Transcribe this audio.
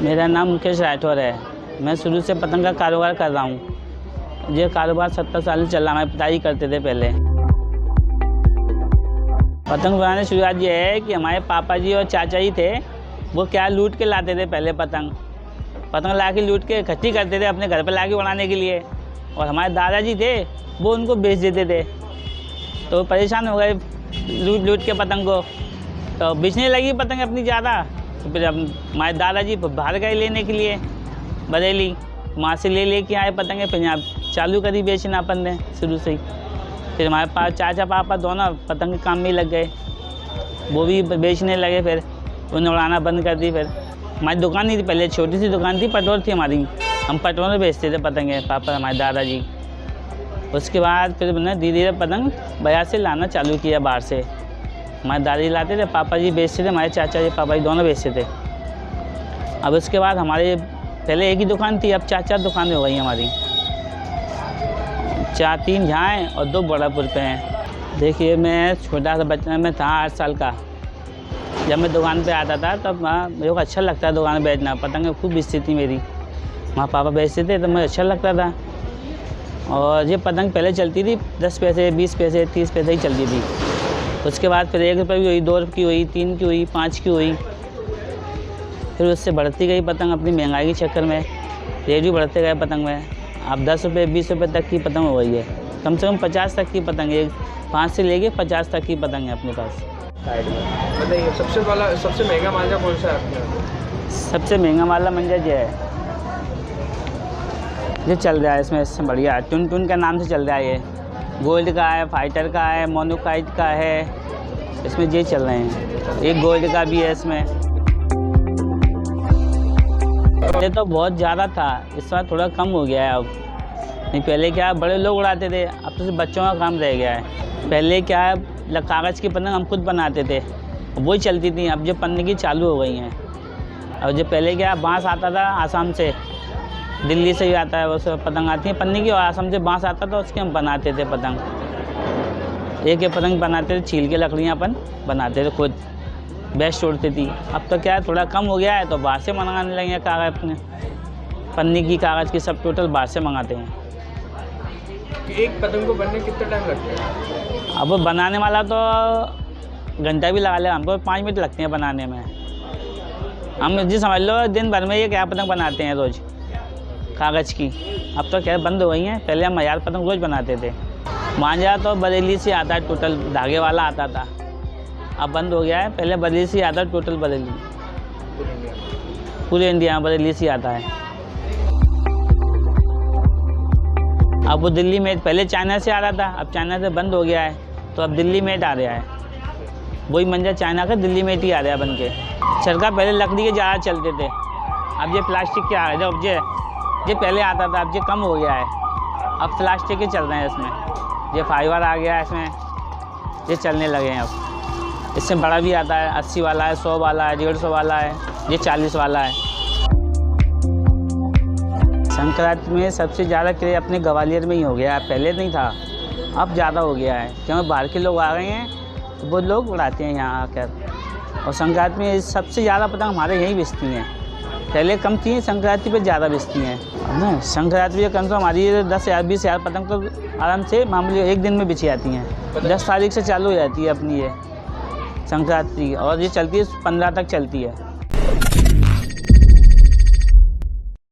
मेरा नाम मुकेश राठौर है। मैं शुरू से पतंग का कारोबार कर रहा हूँ। ये कारोबार 70 साल से चल रहा है। हमारे पिताजी करते थे पहले। पतंग बनाने की शुरुआत ये है कि हमारे पापा जी और चाचा जी थे, वो क्या लूट के लाते थे पहले पतंग ला के लूट के इकट्ठी करते थे अपने घर पर ला के बनाने के लिए, और हमारे दादाजी थे वो उनको बेच देते थे। तो परेशान हो गए लूट के पतंग को, तो बेचने लगी पतंग अपनी ज़्यादा। तो फिर हमारे दादाजी बाहर गए लेने के लिए बरेली, वहाँ से लेके आए पतंगे, फिर यहाँ चालू करी बेचना अपन ने शुरू से ही। फिर हमारे पास चाचा पापा दोनों पतंग के काम में ही लग गए, वो भी बेचने लगे। फिर उन्हें उड़ाना बंद कर दी। फिर हमारी दुकान नहीं थी पहले, छोटी सी दुकान थी, पटोर थी हमारी, हम पटोर में बेचते थे पतंगे पापा हमारे दादाजी। उसके बाद फिर मैंने धीरे धीरे पतंग बाजार से लाना चालू किया बाहर से। हमारे दादाजी लाते थे, पापा जी बेचते थे, हमारे चाचा जी पापा जी दोनों बेचते थे। अब उसके बाद हमारे पहले एक ही दुकान थी, अब 4 दुकानें हो गई हमारी, 3 यहाँ हैं और 2 बड़ापुर पे हैं। देखिए मैं छोटा सा बच्चा, मैं था 8 साल का, जब मैं दुकान पे आता था तब मेरे को अच्छा लगता दुकान में बैठना। पतंग खूब बेचती थी मेरी, वहाँ पापा बेचते थे तो मुझे अच्छा लगता था। और ये पतंग पहले चलती थी 10 पैसे, 20 पैसे, 30 पैसे ही चलती थी। उसके बाद फिर 1 रुपये की हुई, 2 रुपये की हुई, 3 की हुई, 5 की हुई। फिर उससे बढ़ती गई पतंग अपनी महंगाई के चक्कर में, रेट भी बढ़ते गए पतंग में। अब 10 रुपये 20 रुपये तक की पतंग हो गई है, कम से कम 50 तक की पतंग है, 5 से लेके 50 तक की पतंग है अपने पास। बताइए सबसे महंगा मांझा कौन सा है आपके यहाँ? सबसे महंगा वाला मंजा जो है जो चल रहा है, इसमें बढ़िया टुन का नाम से चल रहा है। ये गोल्ड का है, फाइटर का है, मोनोकाइट का है, इसमें ये चल रहे हैं। एक गोल्ड का भी है इसमें। पहले तो बहुत ज़्यादा था, इस बार थोड़ा कम हो गया है अब। नहीं पहले क्या बड़े लोग उड़ाते थे, अब तो सिर्फ बच्चों का काम रह गया है। पहले क्या है कागज़ की पतंग हम खुद बनाते थे, वही चलती थी। अब जो पन्नी की चालू हो गई हैं। और जो पहले क्या बांस आता था आसाम से, दिल्ली से भी आता है, वो सब पतंग आती है पन्नी की, और आसाम से बांस आता था, उसके हम बनाते थे पतंग। एक पतंग बनाते थे, छील के लकड़ियाँ अपन बनाते थे खुद, बेस्ट उड़ती थी। अब तो क्या है थोड़ा कम हो गया है, तो बाहर से मंगाने लगे हैं कागज़ अपने, पन्नी की कागज़ की सब टोटल बाहर से मंगाते हैं। एक पतंग को बनने कितना टाइम लगता है? अब वो बनाने वाला तो घंटा भी लगा ले, हमको 5 मिनट लगते हैं बनाने में। हम जी समझ लो दिन भर में ये क्या पतंग बनाते हैं रोज़ कागज़ की। अब तो क्या बंद हो गई हैं, पहले हम 1000 पतंग रोज़ बनाते थे। मांझा तो बरेली से आता है, टोटल धागे वाला आता था, अब बंद हो गया है। पहले बरेली से आता, टोटल बरेली पूरे इंडिया में बरेली से आता है। अब वो दिल्ली में पहले चाइना से आ रहा था, अब चाइना से बंद हो गया है, तो अब दिल्ली मेट आ रहा है। वही मंजा चाइना का दिल्ली मेट ही आ रहा है बन के। चरखा पहले लकड़ी के ज़्यादा चलते थे, अब ये प्लास्टिक के आ रहे हैं। ये पहले आता था, अब ये कम हो गया है, अब प्लास्टिक के चल रहे हैं इसमें। ये फाइबर आ गया है इसमें, ये चलने लगे हैं अब। इससे बड़ा भी आता है, 80 वाला है, 100 वाला है, 150 वाला है, ये 40 वाला है। संक्रांति में सबसे ज़्यादा क्रेज़ अपने ग्वालियर में ही हो गया है, पहले नहीं था, अब ज़्यादा हो गया है, क्योंकि बाहर के लोग आ गए हैं तो वो लोग उड़ाते हैं यहाँ आकर। और संक्रांति में सबसे ज़्यादा पतंग हमारे यहीं बेचती हैं, पहले कम थी, संक्रांति पे ज़्यादा बेचती हैं ना। संक्रांति पे कम तो हमारी 10,000 20,000 पतंग तो आराम से मामूली एक दिन में बिछी जाती हैं। 10 तारीख से चालू हो जाती है अपनी ये संक्रांति, और ये चलती है 15 तक चलती है।